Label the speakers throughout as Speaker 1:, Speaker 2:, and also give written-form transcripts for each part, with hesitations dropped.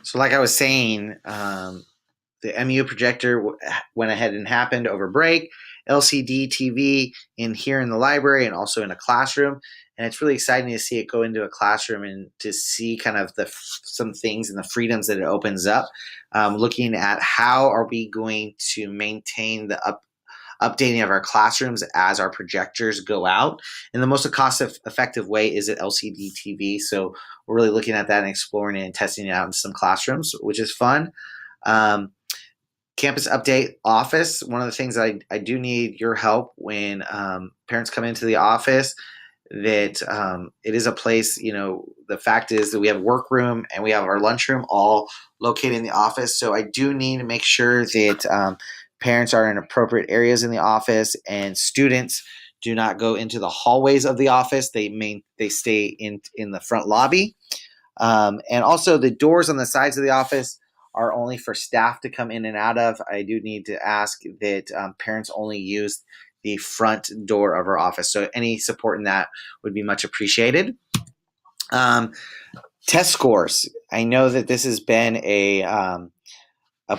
Speaker 1: So, like I was saying, the MU projector went ahead and happened over break. LCD TV in here in the library and also in a classroom, and it's really exciting to see it go into a classroom and to see kind of some things and the freedoms that it opens up. Looking at how are we going to maintain the updating of our classrooms as our projectors go out. And the most cost effective way is at LCD TV. So we're really looking at that and exploring it and testing it out in some classrooms, which is fun. Um, Campus update office. One of the things I do need your help when parents come into the office, that it is a place, the fact is that we have workroom and we have our lunchroom all located in the office. So I do need to make sure that parents are in appropriate areas in the office and students do not go into the hallways of the office. They stay in the front lobby. And also the doors on the sides of the office are only for staff to come in and out of. I do need to ask that parents only use the front door of our office. So any support in that would be much appreciated. Um, Test scores. I know that this has been a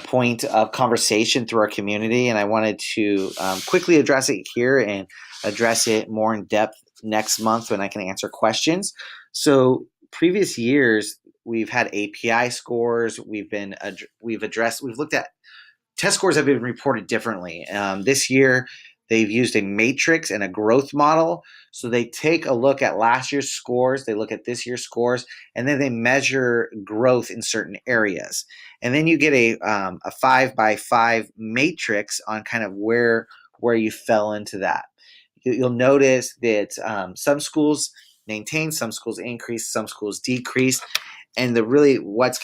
Speaker 1: point of conversation through our community, and I wanted to quickly address it here and address it more in depth next month when I can answer questions. So previous years, we've had API scores. We've looked at test scores have been reported differently. This year, they've used a matrix and a growth model. So they take a look at last year's scores, they look at this year's scores, and then they measure growth in certain areas. And then you get a 5x5 matrix on kind of where you fell into that. You'll notice that some schools maintain, some schools increase, some schools decrease. And it's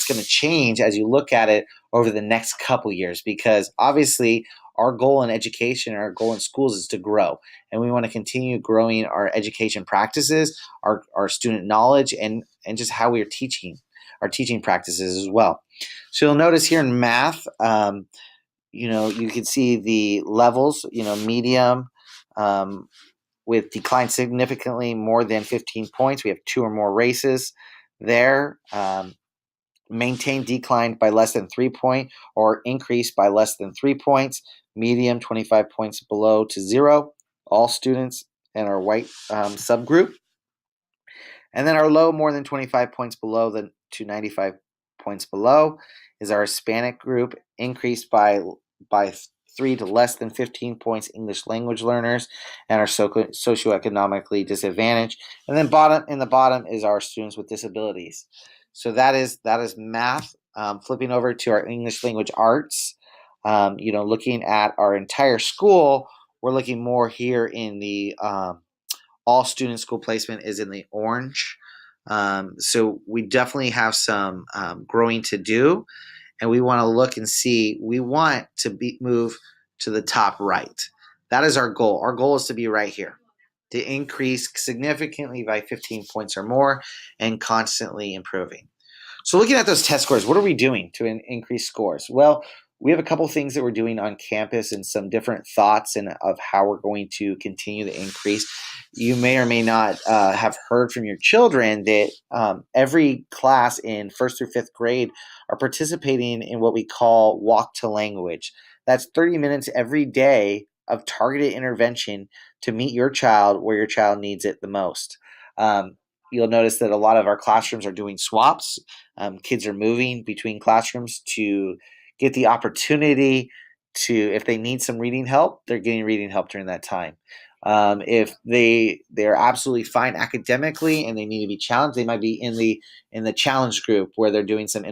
Speaker 1: gonna change as you look at it over the next couple years, because obviously our goal in education, our goal in schools is to grow, and we want to continue growing our education practices, our student knowledge, and just how we are teaching our teaching practices as well. So you'll notice here in math, you can see the levels, medium, with decline significantly more than 15 points. We have 2 or more races there. Maintain declined by less than 3 point or increased by less than 3 points. Medium 25 points below to 0. All students in our white subgroup. And then our low more than 25 points below to 95 points below is our Hispanic group, increased by 3 to less than 15 points English language learners, and our socioeconomically disadvantaged. And then in the bottom is our students with disabilities. So that is math. Flipping over to our English language arts, looking at our entire school, we're looking more here in the all student school placement is in the orange. So we definitely have some growing to do. And we want to look and see, we want to move to the top right. That is our goal. Our goal is to be right here, to increase significantly by 15 points or more and constantly improving. So looking at those test scores, what are we doing to increase scores? Well, we have a couple things that we're doing on campus and some different thoughts of how we're going to continue to increase. You may or may not have heard from your children that every class in 1st through 5th grade are participating in what we call Walk to Language. That's 30 minutes every day of targeted intervention to meet your child where your child needs it the most. You'll notice that a lot of our classrooms are doing swaps. Kids are moving between classrooms to get the opportunity to, if they need some reading help, they're getting reading help during that time. If they're absolutely fine academically and they need to be challenged, they might be in the challenge group where they're doing some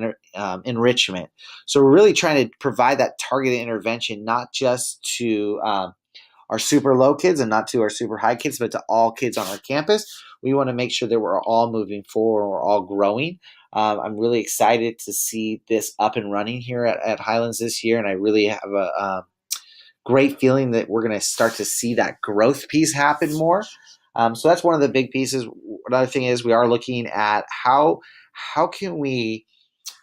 Speaker 1: enrichment. So we're really trying to provide that targeted intervention, not just to our super low kids and not to our super high kids, but to all kids on our campus. We want to make sure that we're all moving forward, we're all growing. I'm really excited to see this up and running here at Highlands this year, and I really have a great feeling that we're going to start to see that growth piece happen more. So that's one of the big pieces. Another thing is we are looking at how can we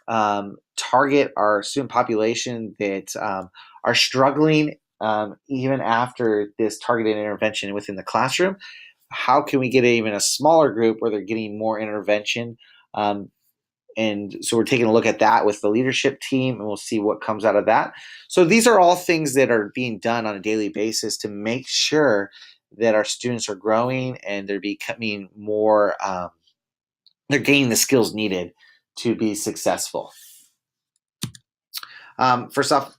Speaker 1: target our student population that are struggling even after this targeted intervention within the classroom. How can we get even a smaller group where they're getting more intervention and so we're taking a look at that with the leadership team, and we'll see what comes out of that. So these are all things that are being done on a daily basis to make sure that our students are growing and they're becoming more, they're gaining the skills needed to be successful. First off,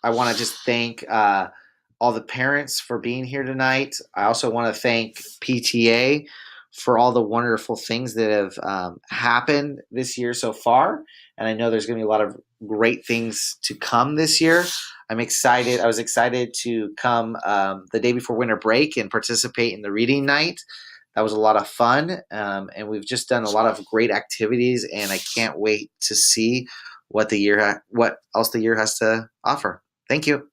Speaker 1: I want to just thank all the parents for being here tonight. I also want to thank PTA for all the wonderful things that have happened this year so far. And I know there's going to be a lot of great things to come this year. I'm excited. I was excited to come the day before winter break and participate in the reading night. That was a lot of fun. And we've just done a lot of great activities, and I can't wait to see what else the year has to offer. Thank you.